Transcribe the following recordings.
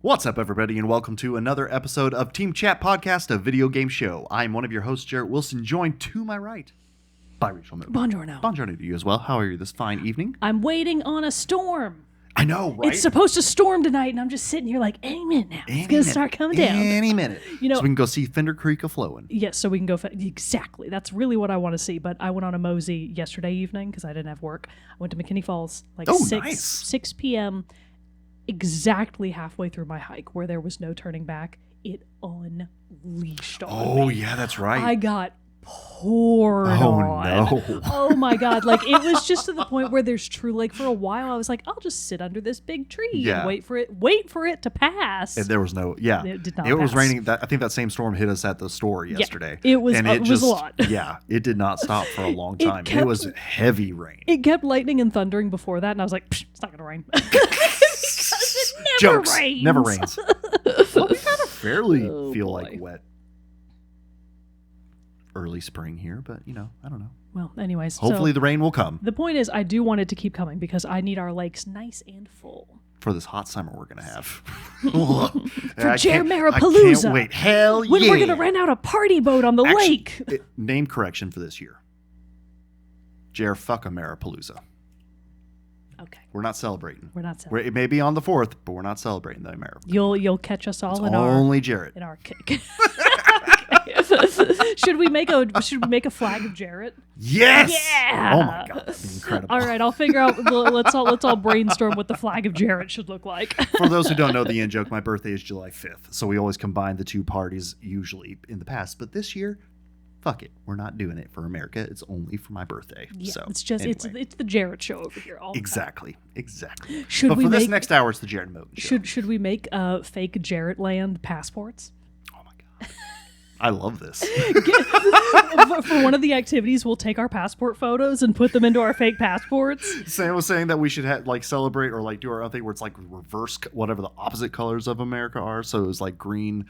What's up, everybody, and welcome to another episode of Team Chat Podcast, a video game show. I'm one of your hosts, Jerrett Wilson, joined to my right by Rachel Mogan. Buongiorno. Buongiorno to you as well. How are you this fine evening? I'm waiting on a storm. I know, right? It's supposed to storm tonight, and I'm just sitting here like, any minute now. It's going to start coming down. Any minute. You know, so we can go see Fender Creek a-flowing. Yes, so we can go. Exactly. That's really what I want to see. But I went on a mosey yesterday evening because I didn't have work. I went to McKinney Falls like 6 p.m., exactly halfway through my hike where there was no turning back. It unleashed on me. Oh, yeah, that's right. I got poured on. No. Oh my God. Like, it was just to the point where there's true, like, for a while I was like, I'll just sit under this big tree and wait for it to pass. And there was no, It did not It was pass. raining. I think that same storm hit us at the store yesterday. It was, and it was a lot. Yeah, it did not stop for a long time. It was heavy rain. It kept lightning and thundering before that, and I was like, it's not going to rain. It Jokes. rains. Never rains. Well, we kind of fairly feel boy. like wet early spring here, but I don't know. Well, anyways. Hopefully the rain will come. The point is, I do want it to keep coming because I need our lakes nice and full. For this hot summer we're going to have. For Jerrett I can't wait. Hell when yeah. we're going to rent out a party boat on the lake. Name correction for this year. Jerrett-fuck-a-Marapalooza. Okay. We're not celebrating. It may be on the 4th, but we're not celebrating the Marapalooza. You'll catch us all only Jerrett. in our kick. Should we make a flag of Jerrett? Yes. Yeah. Oh my God, that'd be incredible. All right, I'll figure out. Let's all brainstorm what the flag of Jerrett should look like. For those who don't know the in-joke, my birthday is July 5th, so we always combine the two parties usually in the past. But this year, fuck it, we're not doing it for America. It's only for my birthday. Yeah, so it's just anyway. it's the Jerrett show over here. All Exactly. Should we for this make, next hour, it's the Jerrett Mogan show. Should we make fake Jerrett land passports? Oh my God, I love this. For one of the activities, we'll take our passport photos and put them into our fake passports. Sam was saying that we should celebrate or do our own thing where it's like reverse whatever the opposite colors of America are. So it was like green,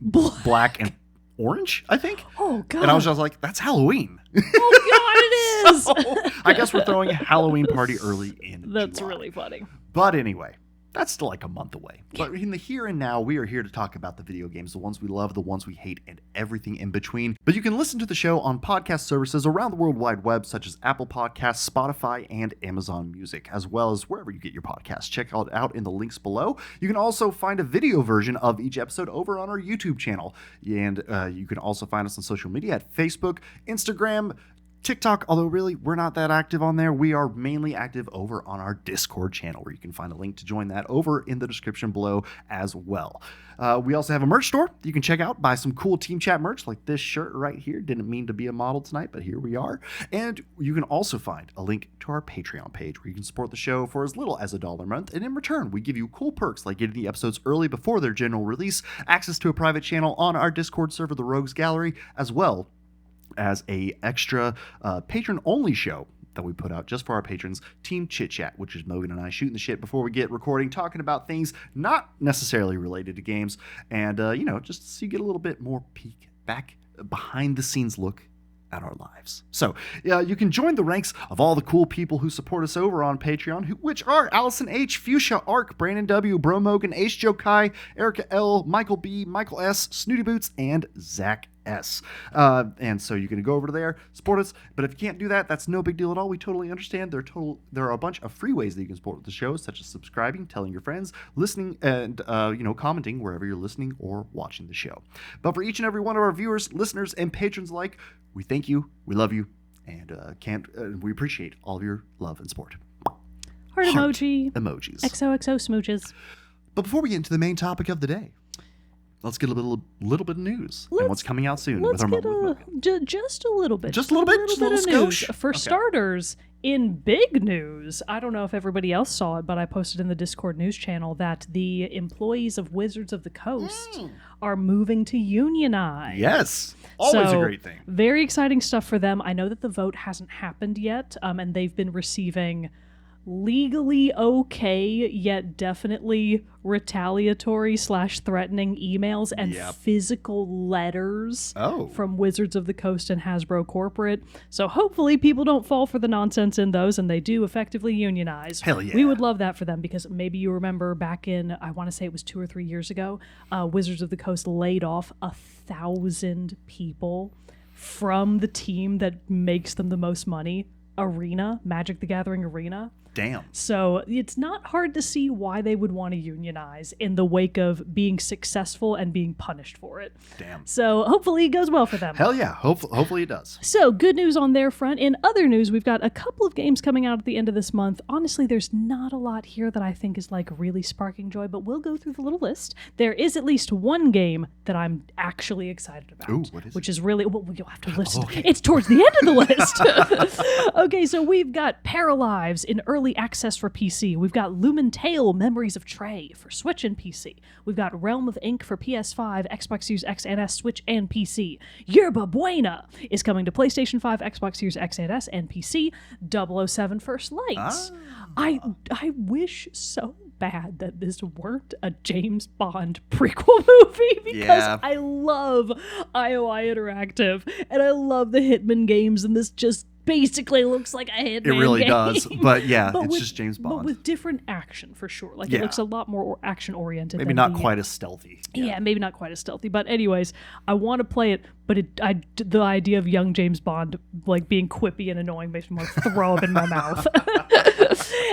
black, and orange, I think. Oh God! And I was just like, that's Halloween. Oh God, it is. So, I guess we're throwing a Halloween party early in That's July. really funny. But anyway, that's still like a month away. But in the here and now, we are here to talk about the video games, the ones we love, the ones we hate, and everything in between. But you can listen to the show on podcast services around the World Wide Web, such as Apple Podcasts, Spotify, and Amazon Music, as well as wherever you get your podcasts. Check it out in the links below. You can also find a video version of each episode over on our YouTube channel. And you can also find us on social media at Facebook, Instagram, TikTok, although really we're not that active on there. We are mainly active over on our Discord channel, where you can find a link to join that over in the description below as well. We also have a merch store you can check out, buy some cool Team Chat merch like this shirt right here. Didn't mean to be a model tonight, but here we are. And you can also find a link to our Patreon page where you can support the show for as little as $1 a month. And in return, we give you cool perks like getting the episodes early before their general release, access to a private channel on our Discord server, the Rogues Gallery, as well as a extra patron-only show that we put out just for our patrons, Team Chit Chat, which is Mogan and I shooting the shit before we get recording, talking about things not necessarily related to games, and just so you get a little bit more peek back behind the scenes look at our lives. So you can join the ranks of all the cool people who support us over on Patreon, which are Allison H, Fuchsia Arc, Brandon W, Bro Mogan, Ace Joe Kai, Erica L, Michael B, Michael S, Snooty Boots, and Zach S. And so you can go over there, support us. But if you can't do that, that's no big deal at all. We totally understand. There are a bunch of free ways that you can support the show, such as subscribing, telling your friends, listening, and commenting wherever you're listening or watching the show. But for each and every one of our viewers, listeners, and patrons alike, we thank you, we love you, and we appreciate all of your love and support. Heart emoji. Emojis. XOXO smooches. But before we get into the main topic of the day, let's get a little bit of news and what's coming out soon with our Let's get just a little bit of news. skosh. For starters, in big news, I don't know if everybody else saw it, but I posted in the Discord news channel that the employees of Wizards of the Coast are moving to unionize. Yes. Always a great thing. Very exciting stuff for them. I know that the vote hasn't happened yet, and they've been receiving legally okay, yet definitely retaliatory / threatening emails and physical letters from Wizards of the Coast and Hasbro Corporate. So hopefully people don't fall for the nonsense in those and they do effectively unionize. Hell yeah. We would love that for them, because maybe you remember back in, I want to say it was 2 or 3 years ago, Wizards of the Coast laid off 1,000 people from the team that makes them the most money, Arena, Magic the Gathering Arena. Damn. So it's not hard to see why they would want to unionize in the wake of being successful and being punished for it. Damn. So hopefully it goes well for them. Hell yeah. Hopefully it does. So good news on their front. In other news, we've got a couple of games coming out at the end of this month. Honestly, there's not a lot here that I think is like really sparking joy, but we'll go through the little list. There is at least one game that I'm actually excited about. Ooh, what is which it? is really, well, you'll have to listen. Okay. It's towards the end of the list. Okay, so we've got Paralives in early access for PC. We've got Lumen Tale Memories of Trey for Switch and PC. We've got Realm of Ink for PS5, Xbox Series X and S, Switch, and PC. Yerba Buena is coming to PlayStation 5, Xbox Series X and S, and PC. 007 First Lights. I wish so bad that this weren't a James Bond prequel movie, because I love IOI Interactive and I love the Hitman games, and this just basically looks like a Hitman game. It really does, but it's just James Bond. But with different action, for sure. Like, it looks a lot more action-oriented. Maybe not quite as stealthy. Yeah, maybe not quite as stealthy. But anyways, I want to play it, but the idea of young James Bond, like, being quippy and annoying makes me want to throw up in my mouth.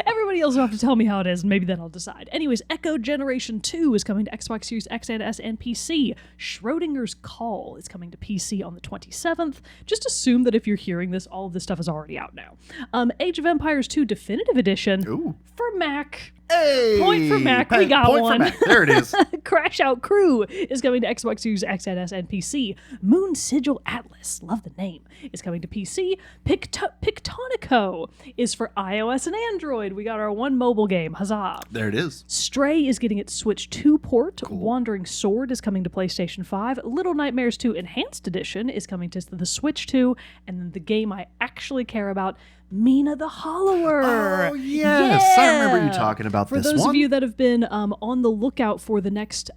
Everybody else will have to tell me how it is, and maybe then I'll decide. Anyways, Echo Generation 2 is coming to Xbox Series X and S and PC. Schrodinger's Call is coming to PC on the 27th. Just assume that if you're hearing this, all of this stuff is already out now. Age of Empires 2 Definitive Edition for Mac. Hey! Point for Mac. We got point one. For Mac. There it is. Crash Out Crew is coming to Xbox Series X and S and PC. Moon Sigil Atlas, love the name, is coming to PC. Pictonico is for iOS and Android. We got our one mobile game. Huzzah. There it is. Stray is getting its Switch 2 port. Cool. Wandering Sword is coming to PlayStation 5. Little Nightmares 2 Enhanced Edition is coming to the Switch 2. And then the game I actually care about, Mina the Hollower. Oh, yes. I remember you talking about this one. For those of you that have been on the lookout for the next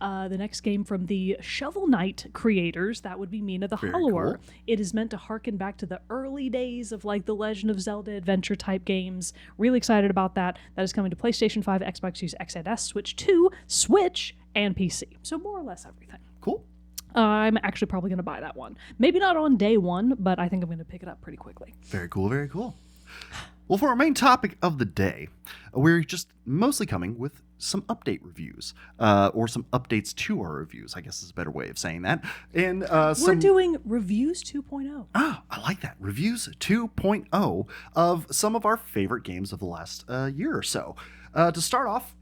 game from the Shovel Knight creators, that would be Mina the Hollower. Cool. It is meant to harken back to the early days of like the Legend of Zelda adventure type games. Really excited about that. That is coming to PlayStation 5, Xbox Series X and S, Switch 2, Switch, and PC. So more or less everything. Cool. I'm actually probably going to buy that one. Maybe not on day one, but I think I'm going to pick it up pretty quickly. Very cool, very cool. Well, for our main topic of the day, we're just mostly coming with some update reviews, or some updates to our reviews, I guess is a better way of saying that. And we're doing Reviews 2.0. Ah, I like that. Reviews 2.0 of some of our favorite games of the last year or so. To start off,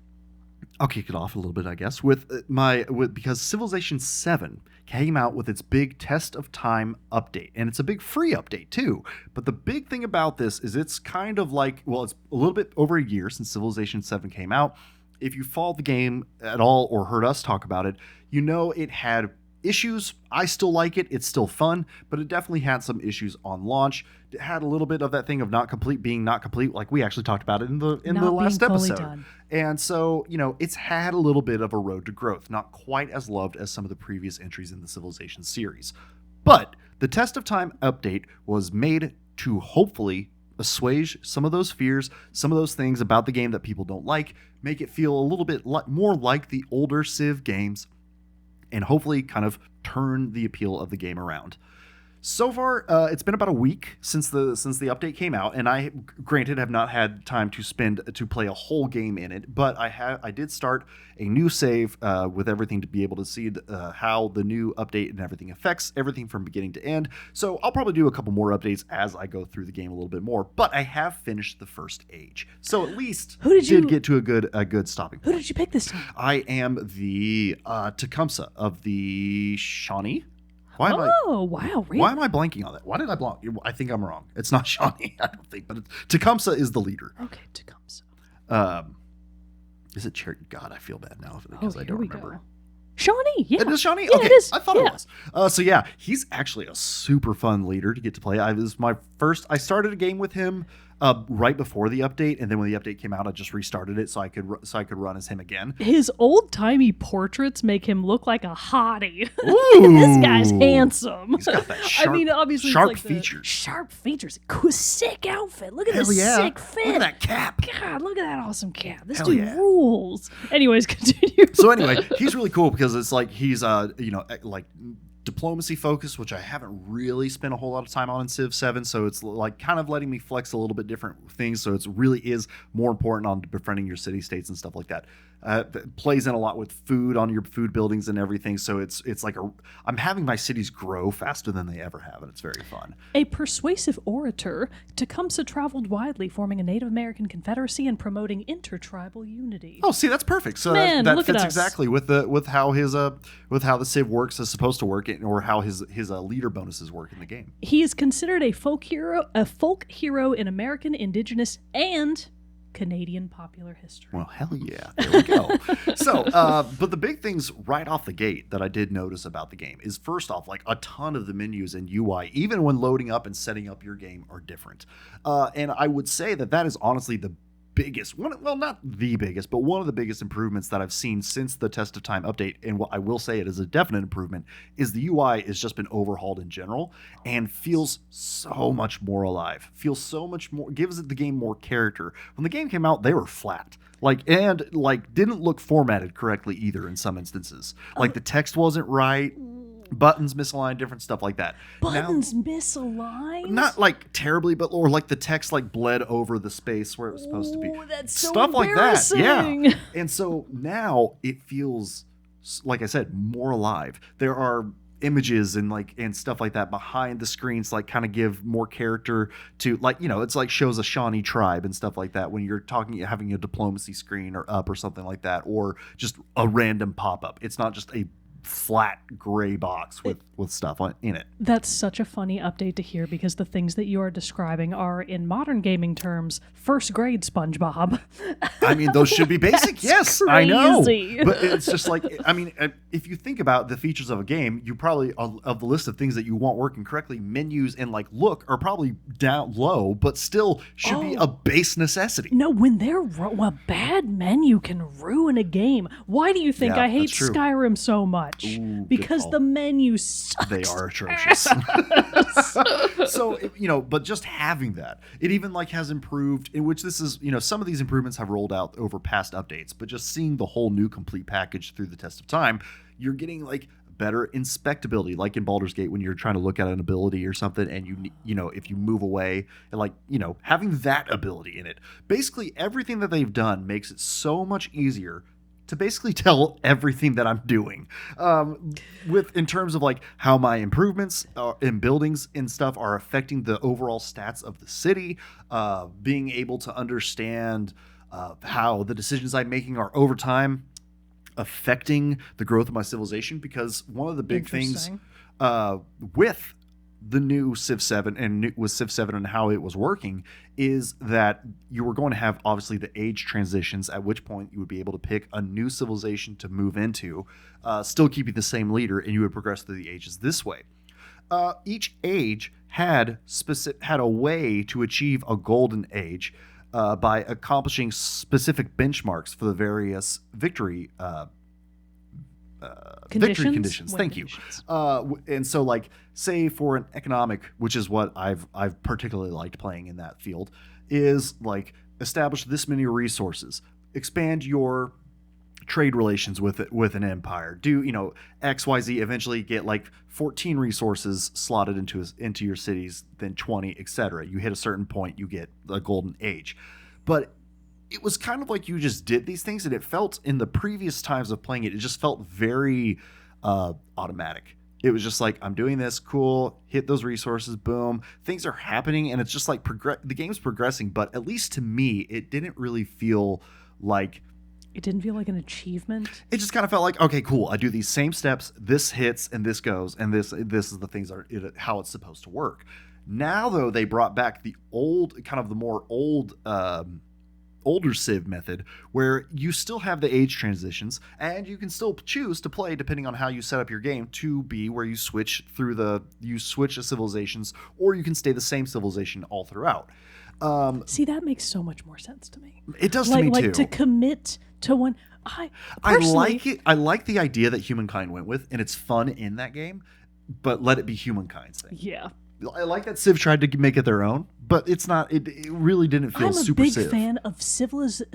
I'll kick it off a little bit, I guess, because Civilization VII came out with its big Test of Time update, and it's a big free update too. But the big thing about this is it's kind of like, well, it's a little bit over a year since Civilization VII came out. If you followed the game at all or heard us talk about it, you know it had issues. I still like it. It's still fun, but it definitely had some issues on launch. It had a little bit of that thing of not complete, like we actually talked about it in the last episode. Done. And so, it's had a little bit of a road to growth, not quite as loved as some of the previous entries in the Civilization series. But the Test of Time update was made to hopefully assuage some of those fears, some of those things about the game that people don't like, make it feel a little bit more like the older Civ games, and hopefully kind of turn the appeal of the game around. So far, it's been about a week since the update came out, and I, granted, have not had time to play a whole game in it, but I did start a new save with everything to be able to see how the new update and everything affects everything from beginning to end. So I'll probably do a couple more updates as I go through the game a little bit more, but I have finished the first age, so at least did get to a good stopping point. Who did you pick this time? I am the Tecumseh of the Shawnee. Wow, really? Why am I blanking on that? Why did I blank? I think I'm wrong. It's not Shawnee, I don't think, but Tecumseh is the leader. Okay, Tecumseh. Is it Jerrett? God, I feel bad now because I don't remember. Go. Shawnee, yeah. It is Shawnee? Yeah, okay, it is. I thought it was. So yeah, he's actually a super fun leader to get to play. I started a game with him Right before the update, and then when the update came out, I just restarted it so I could run as him again. His old-timey portraits make him look like a hottie. Ooh, this guy's handsome. He's got that sharp, obviously sharp it's like features. Sharp features. Cool, sick outfit. Look at this sick fit. Look at that cap. God, look at that awesome cap. This Hell dude yeah. rules. Anyways, continue. So anyway, he's really cool because it's like he's like diplomacy focused, which I haven't really spent a whole lot of time on in Civ 7, so it's like kind of letting me flex a little bit different things, so it really is more important on befriending your city states and stuff like that. It plays in a lot with food on your food buildings and everything, so it's like I'm having my cities grow faster than they ever have, and it's very fun. A persuasive orator, Tecumseh traveled widely, forming a Native American confederacy and promoting intertribal unity. Oh, see, that's perfect. So Man, that look fits at us. exactly with how the Civ works is supposed to work, or how his leader bonuses work in the game. He is considered a folk hero in American, Indigenous, and Canadian popular history. Well, hell yeah. There we go. So, but the big things right off the gate that I did notice about the game is, first off, like a ton of the menus and UI, even when loading up and setting up your game, are different. And I would say that is honestly the biggest one, well, not the biggest, but one of the biggest improvements that I've seen since the Test of Time update, and what I will say it is a definite improvement, is the UI has just been overhauled in general and feels so much more alive, feels so much more, gives it the game more character. When the game came out, they were flat, and didn't look formatted correctly either in some instances. Like the text wasn't right, buttons misaligned, different stuff like that. Buttons misaligned? Not like terribly, but or like the text like bled over the space where it was supposed to be. That's so stuff like that. embarrassing. Yeah. And so now it feels, like I said, more alive. There are images and stuff like that behind the screens, like kind of give more character to, like, it's like shows a Shawnee tribe and stuff like that when you're having a diplomacy screen or up or something like that, or just a random pop-up. It's not just a flat gray box with stuff in it. That's such a funny update to hear, because the things that you are describing are, in modern gaming terms, first grade SpongeBob. I mean, those should be basic. Yes, crazy. I know. But it's just like, I mean, if you think about the features of a game, you probably, of the list of things that you want working correctly, menus and like look are probably down low, but still should be a base necessity. No, when a bad menu can ruin a game. Why do you think I hate Skyrim so much? Ooh, because the menu sucks. They are atrocious. So, but just having that, it even like has improved, in which this is, some of these improvements have rolled out over past updates, but just seeing the whole new complete package through the Test of Time, you're getting like better inspectability, like in Baldur's Gate when you're trying to look at an ability or something, and if you move away, and having that ability in it. Basically everything that they've done makes it so much easier to basically tell everything that I'm doing, in terms of like how my improvements in buildings and stuff are affecting the overall stats of the city, being able to understand how the decisions I'm making are over time affecting the growth of my civilization. Because one of the big things with the new Civ 7 and with Civ 7 and how it was working is that you were going to have obviously the age transitions, at which point you would be able to pick a new civilization to move into, still keeping the same leader, and you would progress through the ages this way. Each age had a way to achieve a golden age by accomplishing specific benchmarks for the various victory conditions. Thank you. And so, like, say for an economic, which is what I've particularly liked playing in that field, is like establish this many resources, expand your trade relations with an empire, do XYZ, eventually get like 14 resources slotted into your cities, then 20, etc. You hit a certain point, you get a golden age. But it was kind of like you just did these things, and it felt, in the previous times of playing it just felt very automatic. It was just like, I'm doing this, cool, hit those resources, boom, things are happening, and it's just like the game's progressing. But at least to me, it didn't really feel like... It didn't feel like an achievement? It just kind of felt like, okay, cool, I do these same steps, this hits, and this goes, and this is the things how it's supposed to work. Now, though, they brought back the older Civ method, where you still have the age transitions, and you can still choose to play depending on how you set up your game to be where you switch the civilizations, or you can stay the same civilization all throughout. See, that makes so much more sense to me. It does to me too. Like to commit to one. I like it. I like the idea that Humankind went with, and it's fun in that game, but let it be Humankind's thing. Yeah. I like that Civ tried to make it their own, but it's not. It really didn't feel super Civ. I'm a big fan of civilization.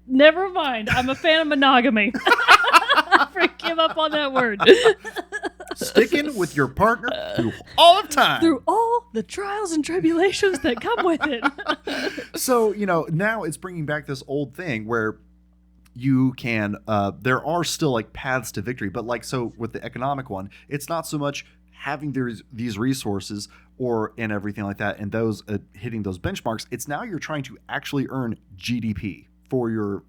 Never mind. I'm a fan of monogamy. I give up on that word. Sticking with your partner through all of time. Through all the trials and tribulations that come with it. So, now it's bringing back this old thing where you can, there are still like paths to victory, but so with the economic one, it's not so much having these resources and everything like that, and those hitting those benchmarks. It's now you're trying to actually earn GDP for your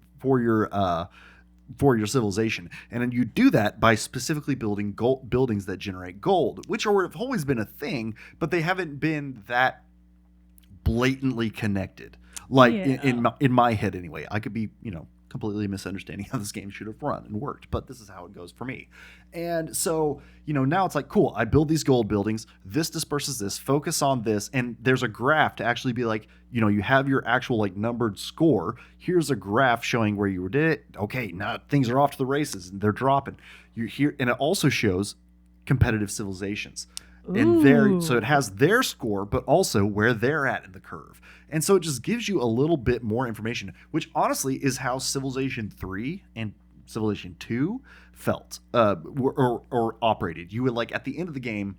civilization, and then you do that by specifically building buildings that generate gold, which have always been a thing, but they haven't been that blatantly connected. In my head anyway. I could be completely misunderstanding how this game should have run and worked, but this is how it goes for me. And so now it's like, cool, I build these gold buildings, this disperses this, focus on this, and there's a graph to actually be like, you have your actual numbered score. Here's a graph showing where you did it. Okay, now things are off to the races and they're dropping. You're here, and it also shows competitive civilizations. And so it has their score, but also where they're at in the curve. And so it just gives you a little bit more information, which honestly is how Civilization 3 and Civilization 2 felt or operated. You would at the end of the game,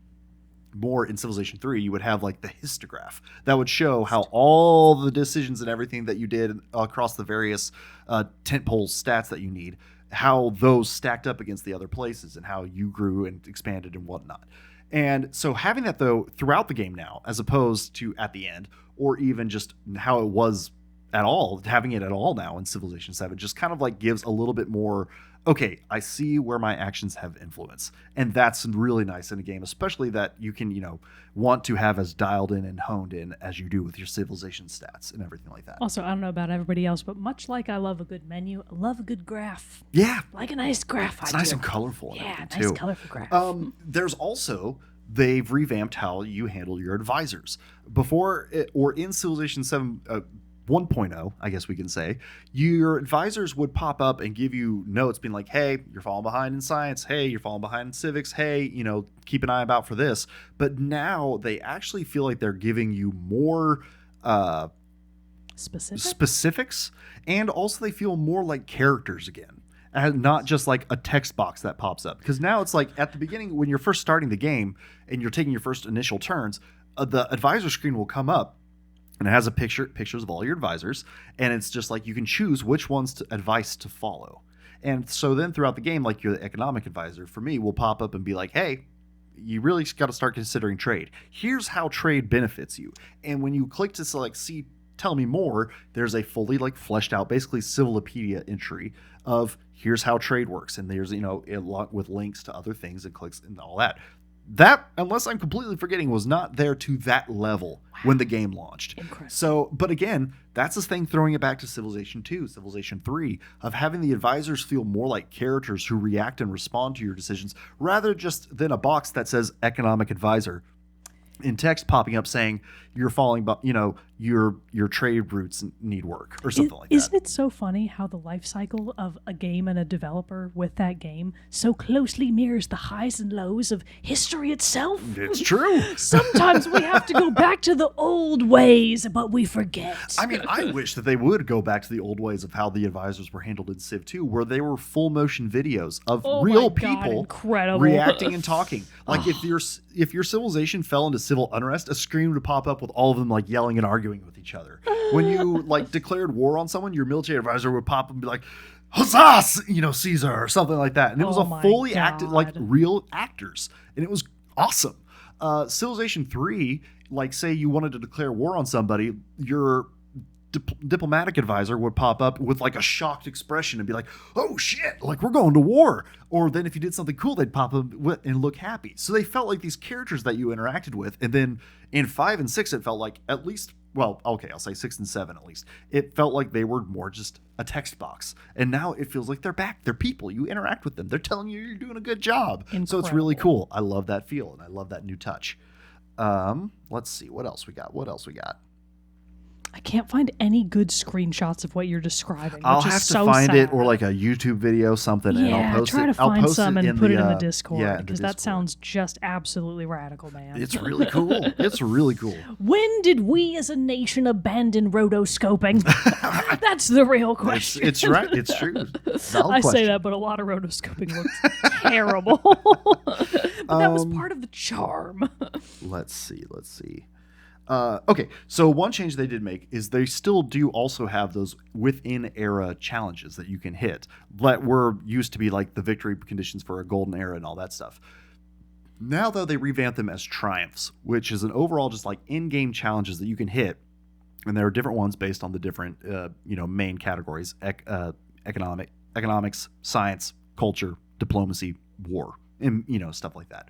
more in Civilization 3, you would have the histograph that would show how all the decisions and everything that you did across the various tentpole stats that you need, how those stacked up against the other places and how you grew and expanded and whatnot. And so having that, though, throughout the game now, as opposed to at the end, or even just how it was at all, having it at all now in Civilization 7, just kind of gives a little bit more, okay, I see where my actions have influence. And that's really nice in a game, especially that you can, want to have as dialed in and honed in as you do with your Civilization stats and everything like that. Also, I don't know about everybody else, but much like I love a good menu, I love a good graph. Yeah. Like a nice graph. It's nice and colorful. Yeah, nice too. Colorful graph. There's also, they've revamped how you handle your advisors. Before, or in Civilization 7 1.0, I guess we can say, your advisors would pop up and give you notes being like, hey, you're falling behind in science. Hey, you're falling behind in civics. Hey, keep an eye out for this. But now they actually feel like they're giving you more specifics, and also they feel more like characters again. And not just a text box that pops up. Because now it's at the beginning, when you're first starting the game and you're taking your first initial turns, the advisor screen will come up and it has pictures of all your advisors. And it's just you can choose which ones advice to follow. And so then throughout the game, your economic advisor for me will pop up and be like, hey, you really got to start considering trade. Here's how trade benefits you. And when you click to select see, tell me more, there's a fully fleshed out, basically Civilopedia entry of here's how trade works. And there's, a lot with links to other things and clicks and all that. That, unless I'm completely forgetting, was not there to that level when the game launched. Incredible. So, but again, that's this thing throwing it back to Civilization 2, Civilization 3, of having the advisors feel more like characters who react and respond to your decisions, rather just than a box that says economic advisor in text popping up saying you're falling, your trade routes need work or something like that. Isn't it so funny how the life cycle of a game and a developer with that game so closely mirrors the highs and lows of history itself? It's true. Sometimes we have to go back to the old ways, but we forget. I mean, I wish that they would go back to the old ways of how the advisors were handled in Civ 2, where they were full motion videos of real people reacting and talking. If your civilization fell into civil unrest, a screen would pop up with all of them yelling and arguing with each other. When you declared war on someone, your military advisor would pop up and be like, huzzah, Caesar, or something like that. And it was a fully acted, real actors. And it was awesome. Civilization 3, say you wanted to declare war on somebody, your diplomatic advisor would pop up with a shocked expression and be like, oh shit, we're going to war. Or then if you did something cool, they'd pop up and look happy. So they felt like these characters that you interacted with. And then in 5 and 6, it felt like, at least well, okay, I'll say 6 and 7 at least. It felt like they were more just a text box. And now it feels like they're back. They're people. You interact with them. They're telling you you're doing a good job. Incredible. So it's really cool. I love that feel, and I love that new touch. Let's see. What else we got? I can't find any good screenshots of what you're describing. I'll which have is to so find sad. it, or like a YouTube video, something, and I'll post try it. to find some and put it in the Yeah, Discord, because that Discord. sounds just absolutely radical, man. It's really cool. It's really cool. When did we as a nation abandon rotoscoping? That's the real question. It's right. It's true. Valid I say question. that, but a lot of rotoscoping looks terrible. But that was part of the charm. Let's see. Okay, so one change they did make is they still do also have those within era challenges that you can hit that were used to be like the victory conditions for a golden era and all that stuff. Now, though, they revamped them as triumphs, which is an overall just like in-game challenges that you can hit, and there are different ones based on the different main categories: economics, science, culture, diplomacy, war, and stuff like that.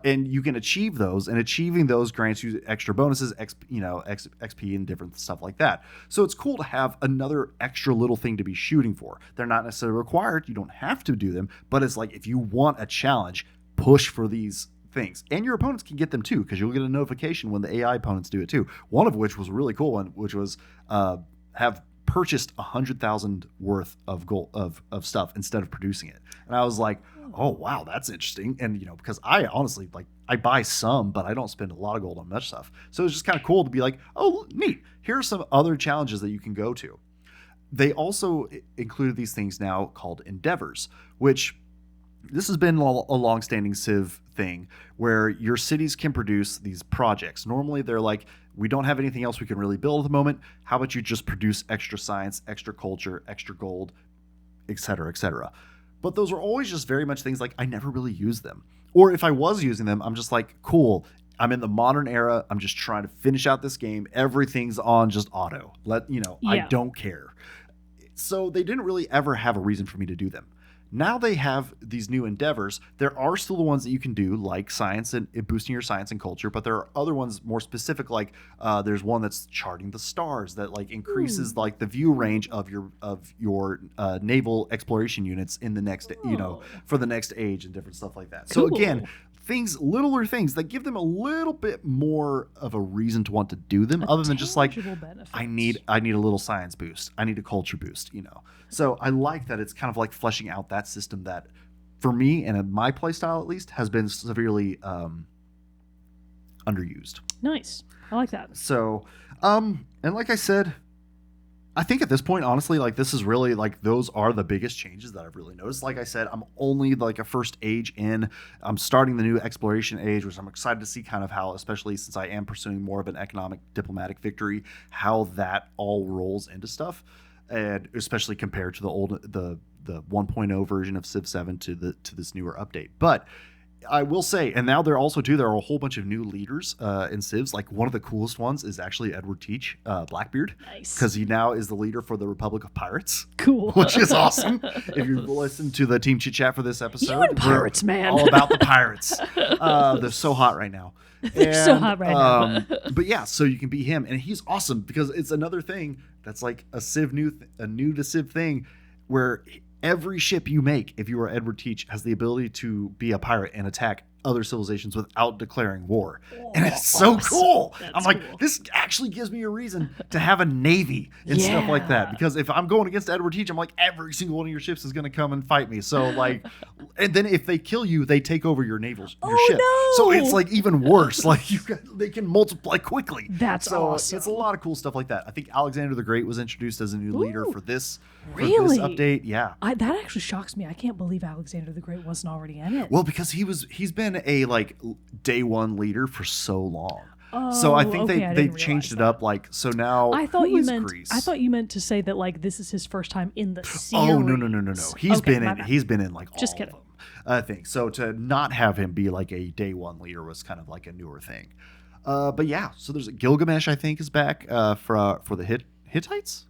And you can achieve those, and achieving those grants you extra bonuses, XP and different stuff like that. So it's cool to have another extra little thing to be shooting for. They're not necessarily required. You don't have to do them, but it's like if you want a challenge, push for these things. And your opponents can get them too, because you'll get a notification when the AI opponents do it too. One of which was a really cool one, which was have purchased 100,000 worth of gold of stuff instead of producing it. And I was like, oh wow, that's interesting. And because I honestly I buy some, but I don't spend a lot of gold on much stuff. So it's just kind of cool to be like, oh neat, here are some other challenges that you can go to. They also included these things now called endeavors, which this has been a long-standing Civ thing where your cities can produce these projects. Normally they're like, we don't have anything else we can really build at the moment. How about you just produce extra science, extra culture, extra gold, etc., etc. But those are always just very much things like I never really use them. Or if I was using them, I'm just like, cool, I'm in the modern era. I'm just trying to finish out this game. Everything's on just auto. I don't care. So they didn't really ever have a reason for me to do them. Now they have these new endeavors. There are still the ones that you can do, like science and boosting your science and culture, but there are other ones more specific, like there's one that's charting the stars that increases the view range of your naval exploration units in the next for the next age and different stuff like that. Cool. So again, littler things that give them a little bit more of a reason to want to do them, other than just like benefits. I need a little science boost, I need a culture boost, So I like that it's kind of like fleshing out that system that, for me and in my playstyle at least, has been severely underused. Nice, I like that. So, and like I said, I think at this point, honestly, this is really those are the biggest changes that I've really noticed. Like I said, I'm only a first age in. I'm starting the new exploration age, which I'm excited to see kind of how, especially since I am pursuing more of an economic diplomatic victory, how that all rolls into stuff, and especially compared to the 1.0 version of Civ 7 to this newer update. But I will say, and now there are a whole bunch of new leaders in Civs. One of the coolest ones is actually Edward Teach, Blackbeard. Nice. Because he now is the leader for the Republic of Pirates. Cool. Which is awesome. If you listen to the Team Chit Chat for this episode. You and pirates, man. All about the pirates. They're so hot right now. They're so hot right now. But yeah, so you can be him. And he's awesome because it's another thing that's like a new to Civ thing where every ship you make, if you are Edward Teach, has the ability to be a pirate and attack other civilizations without declaring war. And it's so cool. That's I'm like, cool. this actually gives me a reason to have a navy and stuff like that. Because if I'm going against Edward Teach, I'm like, every single one of your ships is going to come and fight me. So and then if they kill you, they take over your ship. No. So it's even worse. They can multiply quickly. That's awesome. It's a lot of cool stuff like that. I think Alexander the Great was introduced as a new leader for this. Really? For this update, yeah. That actually shocks me. I can't believe Alexander the Great wasn't already in it. Well, because he's been a day one leader for so long. So I think they've changed it up. So now I thought Greece? I thought you meant to say that this is his first time in the series. Oh no. He's been in all Just kidding. of them. I think so. To not have him be a day one leader was kind of a newer thing. But yeah, so there's Gilgamesh. I think is back for the Hittites.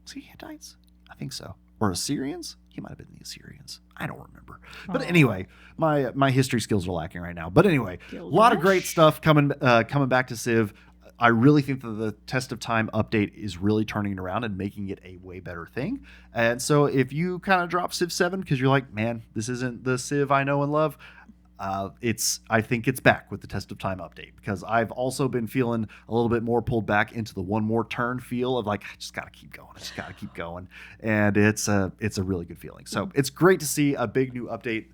Was he Hittites? I think so. Or Assyrians? He might have been the Assyrians. I don't remember. But anyway, my history skills are lacking right now. But anyway, a lot of great stuff coming back to Civ. I really think that the Test of Time update is really turning it around and making it a way better thing. And so if you kind of drop Civ 7 because you're like, man, this isn't the Civ I know and love, I think it's back with the Test of Time update, because I've also been feeling a little bit more pulled back into the one more turn feel of like, I just got to keep going. And it's a really good feeling. So it's great to see a big new update.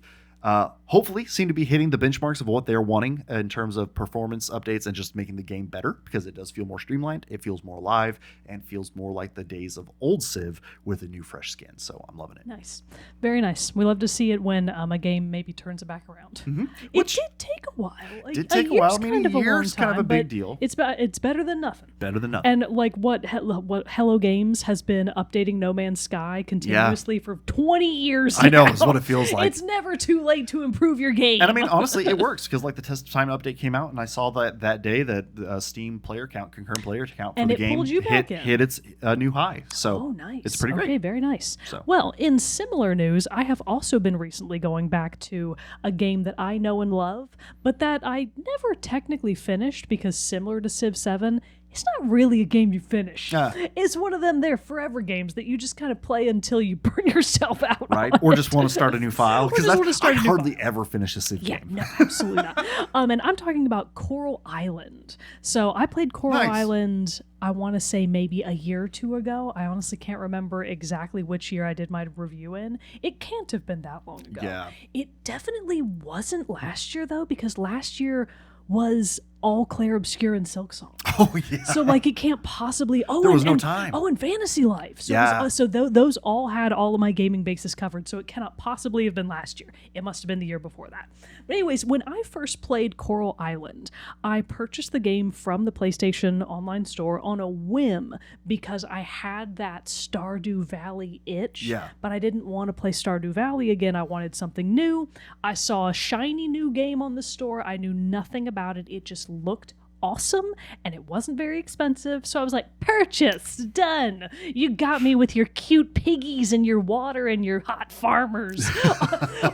Hopefully seem to be hitting the benchmarks of what they're wanting in terms of performance updates and just making the game better, because it does feel more streamlined. It feels more alive and feels more like the days of old Civ with a new fresh skin. So I'm loving it. Nice. Very nice. We love to see it when a game maybe turns it back around. Mm-hmm. It did take a while. Did take a while. I mean, a year's kind of a big deal. It's better than nothing. Better than nothing. And like what Hello Games has been updating No Man's Sky continuously for 20 years I know, now. is what it feels like. It's never too late to improve your game. And I mean, honestly, it works, because like the Test of Time update came out, and I saw that day that Steam player count, concurrent player count for the game hit its new high. So nice. It's pretty great. Okay, very nice. So. Well, in similar news, I have also been recently going back to a game that I know and love, but that I never technically finished, because similar to Civ 7, it's not really a game you finish. It's one of them forever games that you just kind of play until you burn yourself out. Right. Or just want to start a new file. Because I hardly ever finish a Civ game. No, absolutely not. And I'm talking about Coral Island. So I played Coral Island, I want to say maybe a year or two ago. I honestly can't remember exactly which year I did my review in. It can't have been that long ago. Yeah. It definitely wasn't last year, though, because last year was all Claire Obscure and Silksong. Oh, yeah. So, like, it can't possibly... there was no time. Oh, and Fantasy Life. So, those all had all of my gaming bases covered, so it cannot possibly have been last year. It must have been the year before that. But anyways, when I first played Coral Island, I purchased the game from the PlayStation Online store on a whim, because I had that Stardew Valley itch, but I didn't want to play Stardew Valley again. I wanted something new. I saw a shiny new game on the store. I knew nothing about it. It just looked awesome, and it wasn't very expensive, so I was like, purchase, done. You got me with your cute piggies and your water and your hot farmers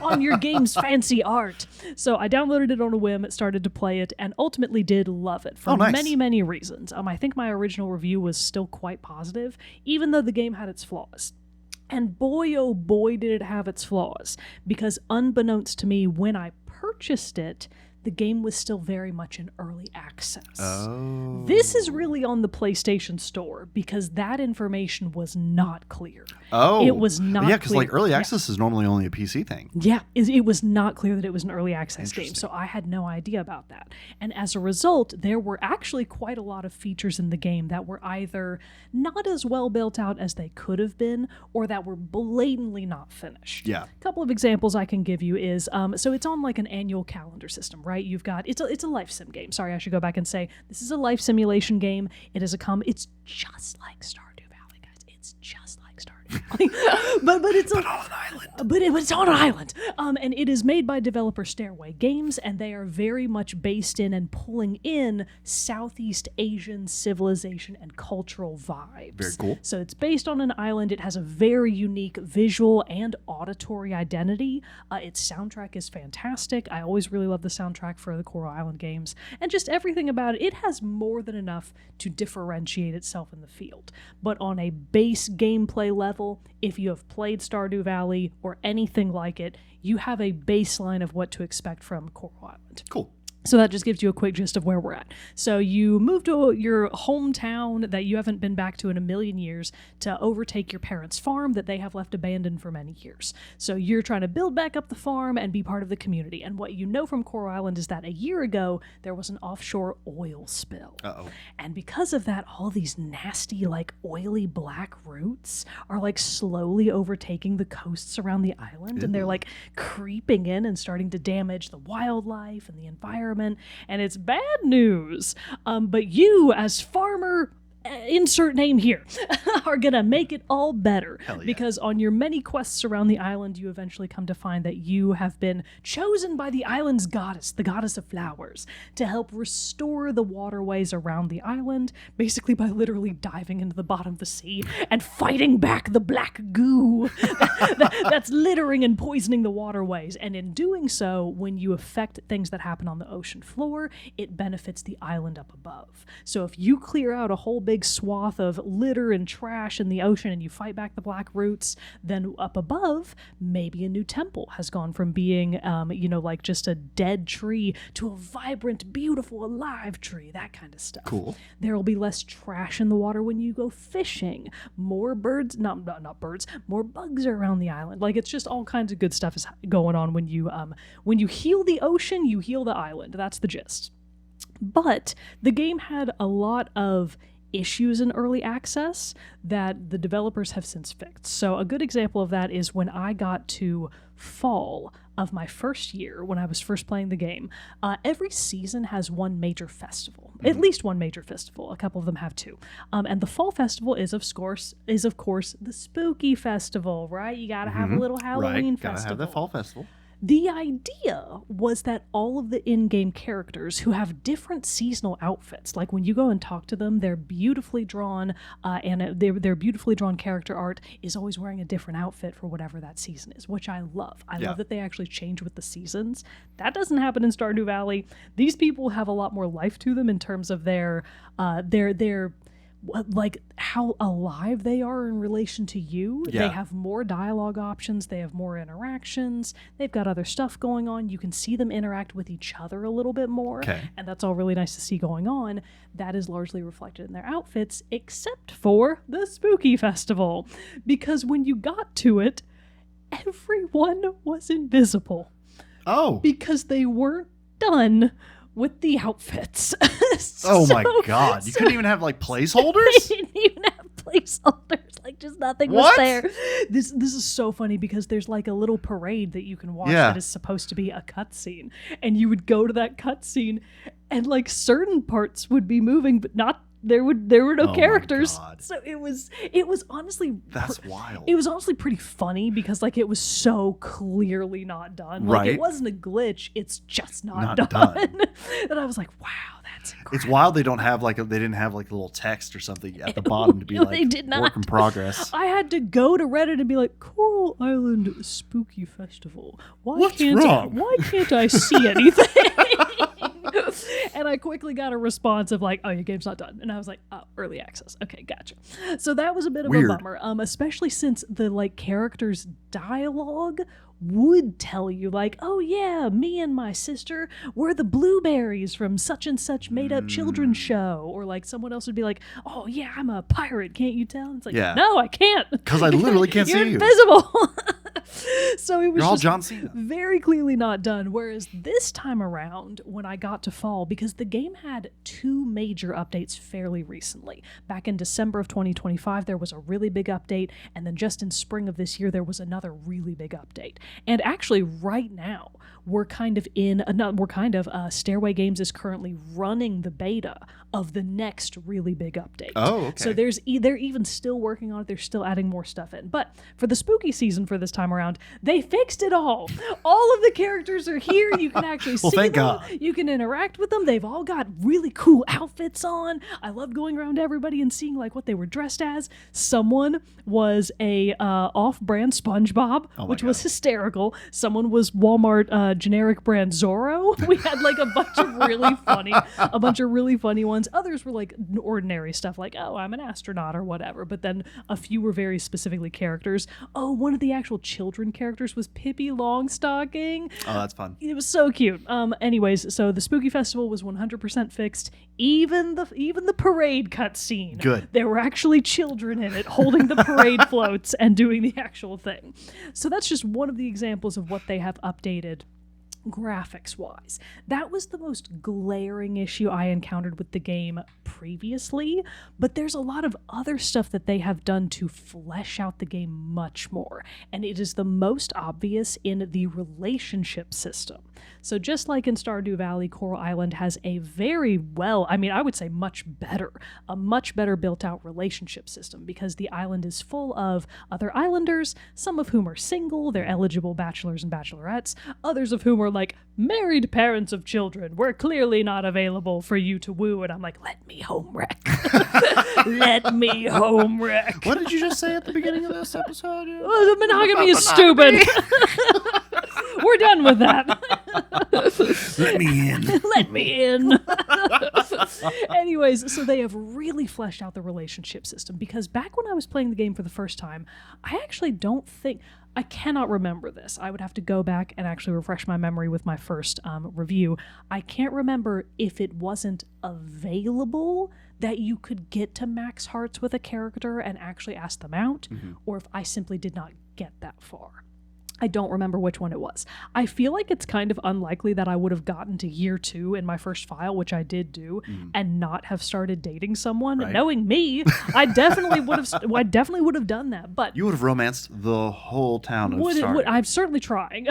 on your game's fancy art. So I downloaded it on a whim, started to play it, and ultimately did love it for many, many reasons. I think my original review was still quite positive, even though the game had its flaws. And boy, oh boy, did it have its flaws, because unbeknownst to me, when I purchased it, the game was still very much in early access. Oh. This is really on the PlayStation Store, because that information was not clear. Oh. It was not clear. Yeah, because like early access is normally only a PC thing. Yeah, it was not clear that it was an early access game, so I had no idea about that. And as a result, there were actually quite a lot of features in the game that were either not as well built out as they could have been, or that were blatantly not finished. Yeah. A couple of examples I can give you is, so it's on like an annual calendar system, right? You've got, it's a life sim game. Sorry, I should go back and say, this is a life simulation game. It is it's just like Stardew Valley, guys. It's just like Stardew Valley. but it's on an island. But it's on an island. And it is made by developer Stairway Games, and they are very much based in and pulling in Southeast Asian civilization and cultural vibes. Very cool. So it's based on an island. It has a very unique visual and auditory identity. Its soundtrack is fantastic. I always really love the soundtrack for the Coral Island games. And just everything about it, it has more than enough to differentiate itself in the field. But on a base gameplay level, if you have played Stardew Valley or anything like it, you have a baseline of what to expect from Coral Island. Cool. So that just gives you a quick gist of where we're at. So you move to your hometown that you haven't been back to in a million years to overtake your parents' farm that they have left abandoned for many years. So you're trying to build back up the farm and be part of the community. And what you know from Coral Island is that a year ago, there was an offshore oil spill. Uh-oh. And because of that, all these nasty, like, oily black roots are, like, slowly overtaking the coasts around the island. Ew. And they're, like, creeping in and starting to damage the wildlife and the environment. And it's bad news. But you, as farmer insert name here, are going to make it all better. Hell yeah. Because on your many quests around the island, you eventually come to find that you have been chosen by the island's goddess, the goddess of flowers, to help restore the waterways around the island, basically by literally diving into the bottom of the sea and fighting back the black goo that's littering and poisoning the waterways. And in doing so, when you affect things that happen on the ocean floor, it benefits the island up above. So if you clear out a whole big swath of litter and trash in the ocean and you fight back the black roots, then up above, maybe a new temple has gone from being, like just a dead tree to a vibrant, beautiful, alive tree, that kind of stuff. Cool. There will be less trash in the water when you go fishing. More birds, not birds, more bugs are around the island. Like, it's just all kinds of good stuff is going on when you heal the ocean, you heal the island. That's the gist. But the game had a lot of issues in early access that the developers have since fixed. So a good example of that is when I got to fall of my first year, when I was first playing the game, every season has one major festival, at least one major festival. A couple of them have two. And the fall festival is of course the spooky festival, right? You gotta have a little Halloween festival. Gotta have the fall festival. The idea was that all of the in-game characters who have different seasonal outfits, like when you go and talk to them, they're beautifully drawn, and their beautifully drawn character art is always wearing a different outfit for whatever that season is, which I love. I love that they actually change with the seasons. That doesn't happen in Stardew Valley. These people have a lot more life to them in terms of their like how alive they are in relation to you. They have more dialogue options, they have more interactions, they've got other stuff going on. You can see them interact with each other a little bit more, and that's all really nice to see going on. That is largely reflected in their outfits, except for the spooky festival, because when you got to it, everyone was invisible. Because they weren't done with the outfits. Oh my god. You couldn't even have like placeholders? They didn't even have placeholders. Like, just nothing was there. This is so funny because there's like a little parade that you can watch that is supposed to be a cutscene. And you would go to that cutscene and like certain parts would be moving, but not there were no characters. So it was honestly that's wild. It was honestly pretty funny because like it was so clearly not done. Like it wasn't a glitch, it's just not done. And I was like, wow, that's incredible. It's wild they didn't have like a little text or something at the bottom to be like they did not. Work in progress. I had to go to Reddit and be like, Coral Island Spooky Festival. What's wrong? Why can't I see anything? And I quickly got a response of like, oh, your game's not done. And I was like, oh, early access. Okay, gotcha. So that was a bit of a bummer, especially since the like characters' dialogue would tell you like, oh yeah, me and my sister were the blueberries from such and such made up children's show. Or like someone else would be like, oh yeah, I'm a pirate, can't you tell? And it's like, no, I can't. Because I literally can't see you. You're invisible. So it was You're all just John Cena. Very clearly not done. Whereas this time around, when I got to fall, because the game had two major updates fairly recently. Back in December of 2025, there was a really big update, and then just in spring of this year, there was another really big update. And actually, right now, Stairway Games is currently running the beta of the next really big update. Oh, okay. So they're even still working on it. They're still adding more stuff in. But for the spooky season for this time around, they fixed it all. All of the characters are here. You can actually see thank them. God. You can interact with them. They've all got really cool outfits on. I love going around to everybody and seeing like what they were dressed as. Someone was a off-brand SpongeBob, which was hysterical. Someone was Walmart generic brand Zorro. We had like a bunch of really funny ones. Others were like ordinary stuff like, oh, I'm an astronaut or whatever. But then a few were very specifically characters. Oh, one of the actual children characters was Pippi Longstocking. Oh, that's fun. It was so cute. Anyways, so the Spooky Festival was 100% fixed. Even the parade cutscene. Good. There were actually children in it holding the parade floats and doing the actual thing. So that's just one of the examples of what they have updated graphics-wise. That was the most glaring issue I encountered with the game previously, but there's a lot of other stuff that they have done to flesh out the game much more, and it is the most obvious in the relationship system. So just like in Stardew Valley, Coral Island has a very I would say a much better built-out relationship system, because the island is full of other islanders, some of whom are single, they're eligible bachelors and bachelorettes, others of whom are like married parents of children. We're clearly not available for you to woo. And I'm like, let me home wreck. Let me home wreck. What did you just say at the beginning of this episode? Well, monogamy is stupid. We're done with that. Let me in. Let me in. Anyways, so they have really fleshed out the relationship system, because back when I was playing the game for the first time, I cannot remember this. I would have to go back and actually refresh my memory with my first review. I can't remember if it wasn't available that you could get to max hearts with a character and actually ask them out, or if I simply did not get that far. I don't remember which one it was. I feel like it's kind of unlikely that I would have gotten to year 2 in my first file, which I did do, and not have started dating someone. Right. Knowing me, I definitely would have done that. But you would have romanced the whole town of Stardew. I'm certainly trying.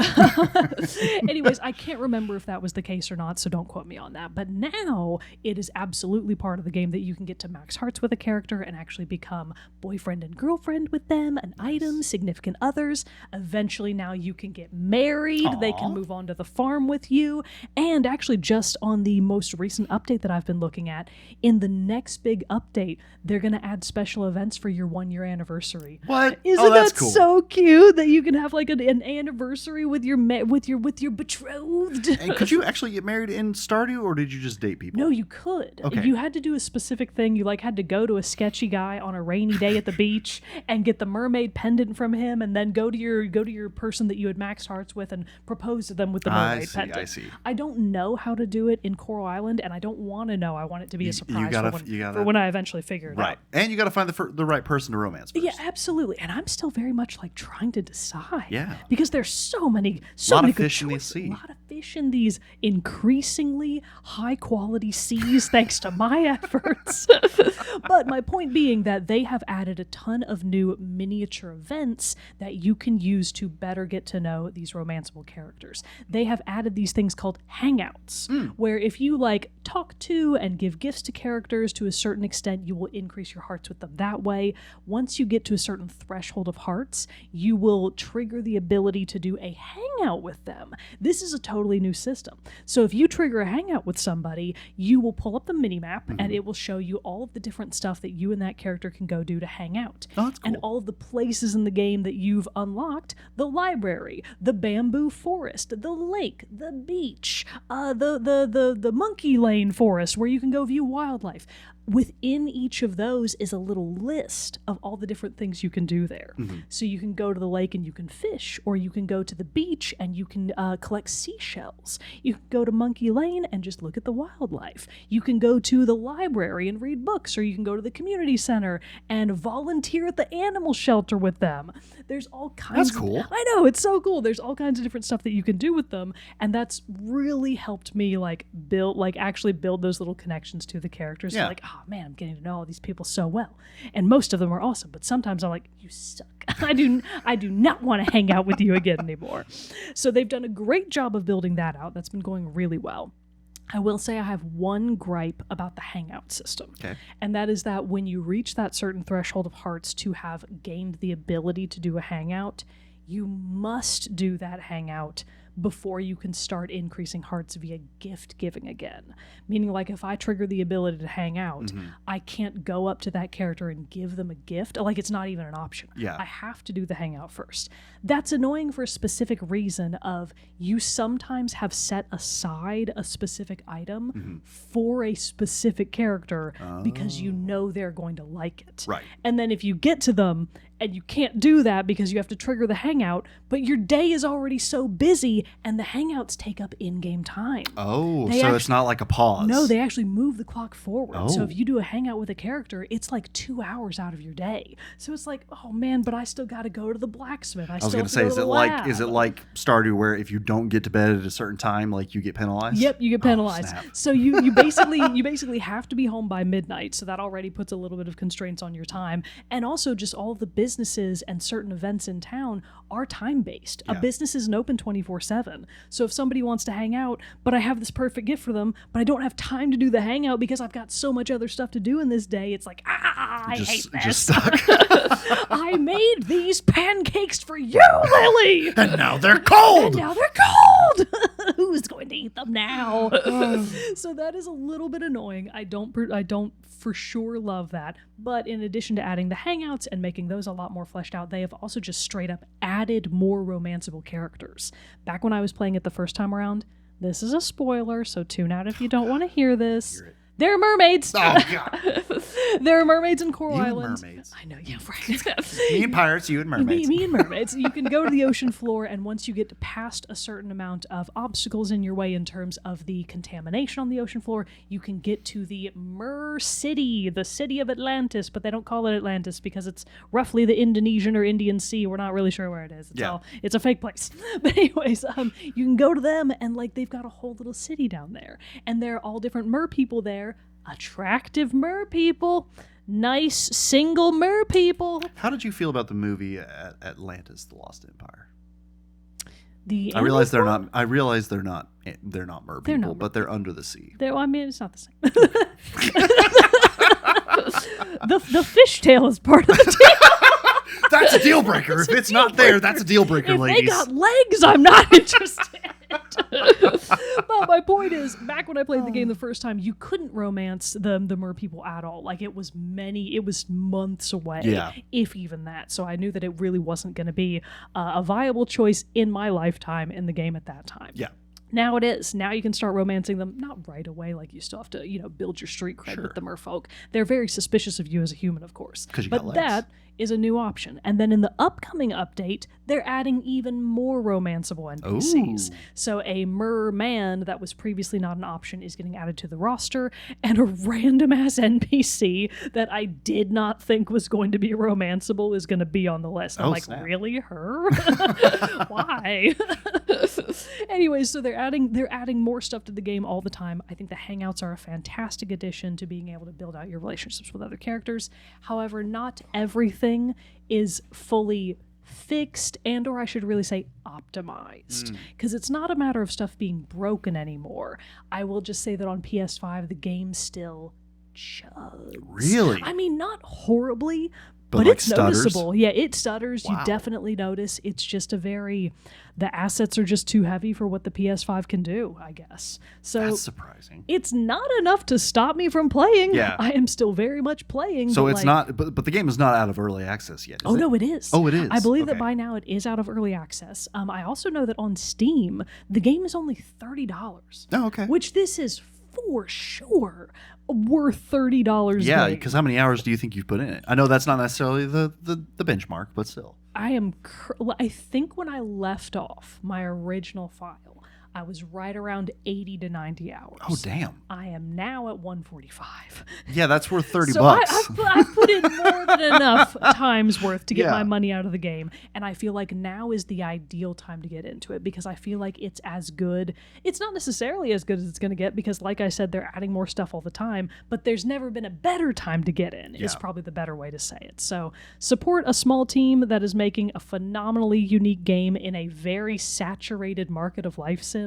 Anyways, I can't remember if that was the case or not, so don't quote me on that. But now it is absolutely part of the game that you can get to max hearts with a character and actually become boyfriend and girlfriend with them, an item, significant others. Eventually, now you can get married. Aww. They can move on to the farm with you. And actually, just on the most recent update that I've been looking at, in the next big update, they're going to add special events for your 1-year anniversary. What? Isn't that's that cool. So cute that you can have like an anniversary with your betrothed? And could you actually get married in Stardew, or did you just date people? No, you could. Okay. You had to do a specific thing. You had to go to a sketchy guy on a rainy day at the beach and get the mermaid pendant from him, and then go to your person that you had maxed hearts with and propose to them with the mermaid pendant. I see. I don't know how to do it in Coral Island, and I don't want to know. I want it to be a surprise for when I eventually figure it out. Right, and you got to find the right person to romance first. Yeah, absolutely. And I'm still very much trying to decide. Yeah. Because there's so many good fish in the choices. sea. A lot of fish in these increasingly high quality seas, thanks to my efforts. But my point being that they have added a ton of new miniature events that you can use to better get to know these romanceable characters. They have added these things called hangouts, where if you talk to and give gifts to characters to a certain extent, you will increase your hearts with them that way. Once you get to a certain threshold of hearts, you will trigger the ability to do a hangout with them. This is a totally new system. So if you trigger a hangout with somebody, you will pull up the minimap and it will show you all of the different stuff that you and that character can go do to hang out. Oh, that's cool. And all of the places in the game that you've unlocked, the library, the bamboo forest, the lake, the beach, the monkey lane forest where you can go view wildlife. Within each of those is a little list of all the different things you can do there. So you can go to the lake and you can fish, or you can go to the beach and you can collect seashells. You can go to Monkey Lane and just look at the wildlife. You can go to the library and read books, or you can go to the community center and volunteer at the animal shelter with them. There's all kinds. That's cool. I know, it's so cool. There's all kinds of different stuff that you can do with them, and that's really helped me actually build those little connections to the characters. Yeah. Oh man, I'm getting to know all these people so well. And most of them are awesome, but sometimes I'm like, you suck. I do not want to hang out with you again anymore. So they've done a great job of building that out. That's been going really well. I will say I have one gripe about the hangout system. Okay. And that is that when you reach that certain threshold of hearts to have gained the ability to do a hangout, you must do that hangout before you can start increasing hearts via gift giving again. Meaning, if I trigger the ability to hang out, I can't go up to that character and give them a gift. It's not even an option. Yeah. I have to do the hangout first. That's annoying for a specific reason of you sometimes have set aside a specific item for a specific character because you know they're going to like it. Right. And then if you get to them and you can't do that because you have to trigger the hangout, but your day is already so busy, and the hangouts take up in-game time. Oh, so it's not like a pause. No, they actually move the clock forward. So if you do a hangout with a character, it's like 2 hours out of your day. So it's like, oh man, but I still got to go to the blacksmith. I was going to say, is it like Stardew where if you don't get to bed at a certain time, like you get penalized? Yep, you get penalized. So you basically have to be home by midnight. So that already puts a little bit of constraints on your time. And also just all of the businesses and certain events in town are time-based. A business isn't open 24/7. So if somebody wants to hang out, but I have this perfect gift for them, but I don't have time to do the hangout because I've got so much other stuff to do in this day, it's like, I hate this. Just stuck. I made these pancakes for you, Lily! And now they're cold! Who's going to eat them now? So that is a little bit annoying. I don't for sure love that. But in addition to adding the hangouts and making those a lot more fleshed out, they have also just straight up added more romanceable characters. Back when I was playing it the first time around, this is a spoiler, so tune out if you don't want to hear this. There are mermaids. Oh, God. There are mermaids in Coral Island. Mermaids. I know, yeah, right. Me and pirates, you and mermaids. Me and mermaids. You can go to the ocean floor, and once you get past a certain amount of obstacles in your way in terms of the contamination on the ocean floor, you can get to the Mer City, the city of Atlantis, but they don't call it Atlantis because it's roughly the Indonesian or Indian Sea. We're not really sure where it is. It's a fake place. But anyways, you can go to them, and like they've got a whole little city down there, and there are all different mer people there. Attractive mer people, nice single mer people. How did you feel about the movie Atlantis: The Lost Empire? I realize they're not mer people, but they're under the sea. I mean, it's not the same. the fishtail is part of the deal. That's a deal breaker. If it's not there, that's a deal breaker, ladies. They got legs, I'm not interested. But my point is, back when I played the game the first time, you couldn't romance the mer people at all. Like it was months away, if even that. So I knew that it really wasn't going to be a viable choice in my lifetime in the game at that time. Yeah. Now it is. Now you can start romancing them, not right away, like you still have to, build your street cred with the merfolk. They're very suspicious of you as a human, of course. But that is a new option. And then in the upcoming update, they're adding even more romanceable NPCs. Ooh. So a merman that was previously not an option is getting added to the roster, and a random-ass NPC that I did not think was going to be romanceable is going to be on the list. I'm like, snap. Really? Her? Why? Anyways, so they're adding more stuff to the game all the time. I think the Hangouts are a fantastic addition to being able to build out your relationships with other characters. However, not everything is fully fixed, and or I should really say optimized, because it's not a matter of stuff being broken anymore. I will just say that on PS5 the game still chugs. Really? I mean, not horribly, but like it's stutters? Noticeable. Yeah, it stutters. Wow. You definitely notice. It's just the assets are just too heavy for what the PS5 can do, I guess. So that's surprising. It's not enough to stop me from playing. Yeah. I am still very much playing. So it's not, but the game is not out of early access yet, is it? No, it is. Oh, it is. I believe that by now it is out of early access. I also know that on Steam, the game is only $30. Oh, okay. Which this is for sure worth $30. Yeah, because how many hours do you think you've put in it? I know that's not necessarily the benchmark, but still. I think when I left off my original file, I was right around 80 to 90 hours. Oh, damn. I am now at 145. Yeah, that's worth $30. So I've put in more than enough times worth to get my money out of the game. And I feel like now is the ideal time to get into it, because I feel like it's as good. It's not necessarily as good as it's going to get, because like I said, they're adding more stuff all the time, but there's never been a better time to get in is probably the better way to say it. So support a small team that is making a phenomenally unique game in a very saturated market of life sims.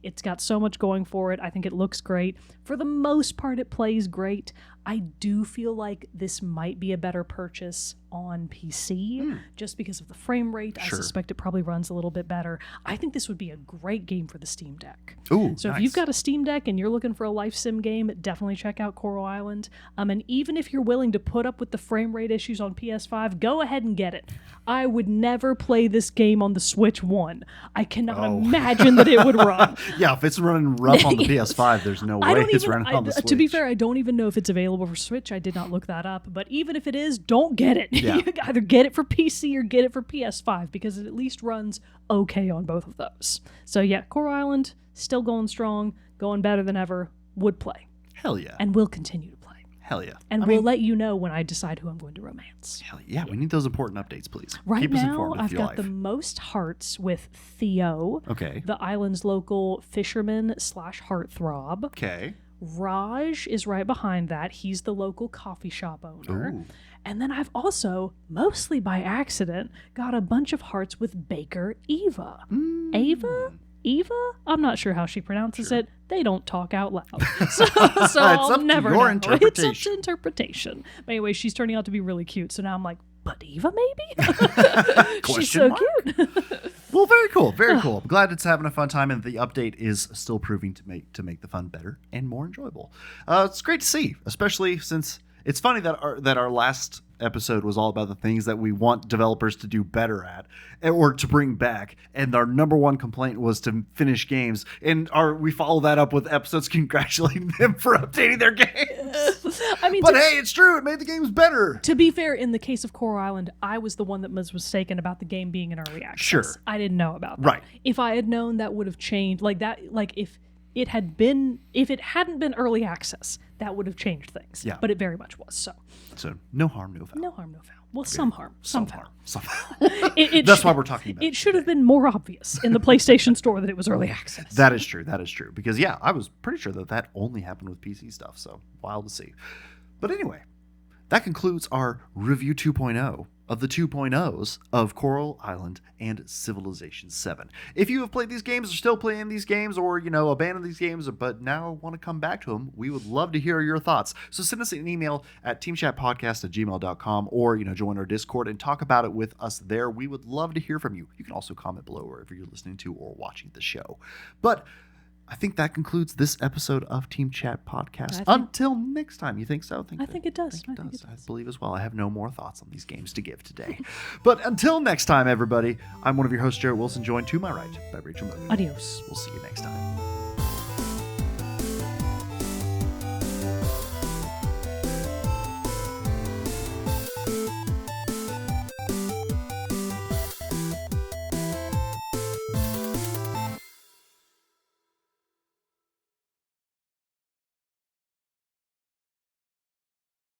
It's got so much going for it. I think it looks great. For the most part, it plays great. I do feel like this might be a better purchase on PC just because of the frame rate. Sure. I suspect it probably runs a little bit better. I think this would be a great game for the Steam Deck. Ooh, so nice. If you've got a Steam Deck and you're looking for a life sim game, definitely check out Coral Island. And even if you're willing to put up with the frame rate issues on PS5, go ahead and get it. I would never play this game on the Switch 1. I cannot imagine that it would run. Yeah, if it's running rough on the PS5, there's no way it's running on the Switch. To be fair, I don't even know if it's available available for Switch. I did not look that up. But even if it is, don't get it. Yeah. You either get it for PC or get it for PS5 because it at least runs okay on both of those. So yeah, Coral Island, still going strong, going better than ever, would play. Hell yeah. And will continue to play. Hell yeah. And we'll let you know when I decide who I'm going to romance. Hell yeah. We need those important updates, please. Right Keep us now, informed I've got life. the most hearts with Theo, Okay. the island's local fisherman / heartthrob. Okay. Raj is right behind that. He's the local coffee shop owner. Ooh. And then I've also, mostly by accident, got a bunch of hearts with Baker Eva. Eva? I'm not sure how she pronounces it. They don't talk out loud. So I'll never know. It's up to interpretation. But anyway, she's turning out to be really cute. So now I'm like, but Eva maybe? She's so cute. Well, very cool. Very cool. I'm glad it's having a fun time, and the update is still proving to make the fun better and more enjoyable. It's great to see, especially since it's funny that our last episode was all about the things that we want developers to do better at or to bring back, and our number one complaint was to finish games, and we follow that up with episodes congratulating them for updating their games. I mean, but hey, it's true, it made the games better. To be fair, in the case of Coral Island, I was the one that was mistaken about the game being in early access. Sure. I didn't know about that. Right. If I had known, that would have changed. If it hadn't been early access, that would have changed things. Yeah. But it very much was. So no harm, no foul. no harm, no foul. Well, some harm, some foul. Some foul. That's why we're talking about it. It should have been more obvious in the PlayStation Store that it was early access. That is true. Because yeah, I was pretty sure that only happened with PC stuff. So wild to see. But anyway, that concludes our review 2.0 of the 2.0s of Coral Island and Civilization 7. If you have played these games or still playing these games, or abandoned these games but now want to come back to them, we would love to hear your thoughts. So send us an email at teamchatpodcast@gmail.com, or join our Discord and talk about it with us there. We would love to hear from you. You can also comment below wherever you're listening to or watching the show. But I think that concludes this episode of Team Chat Podcast. Until next time. You think so? I think it does. I believe as well. I have no more thoughts on these games to give today. But until next time, everybody, I'm one of your hosts, Jerrett Wilson, joined to my right by Rachel Mogan. Adios. We'll see you next time.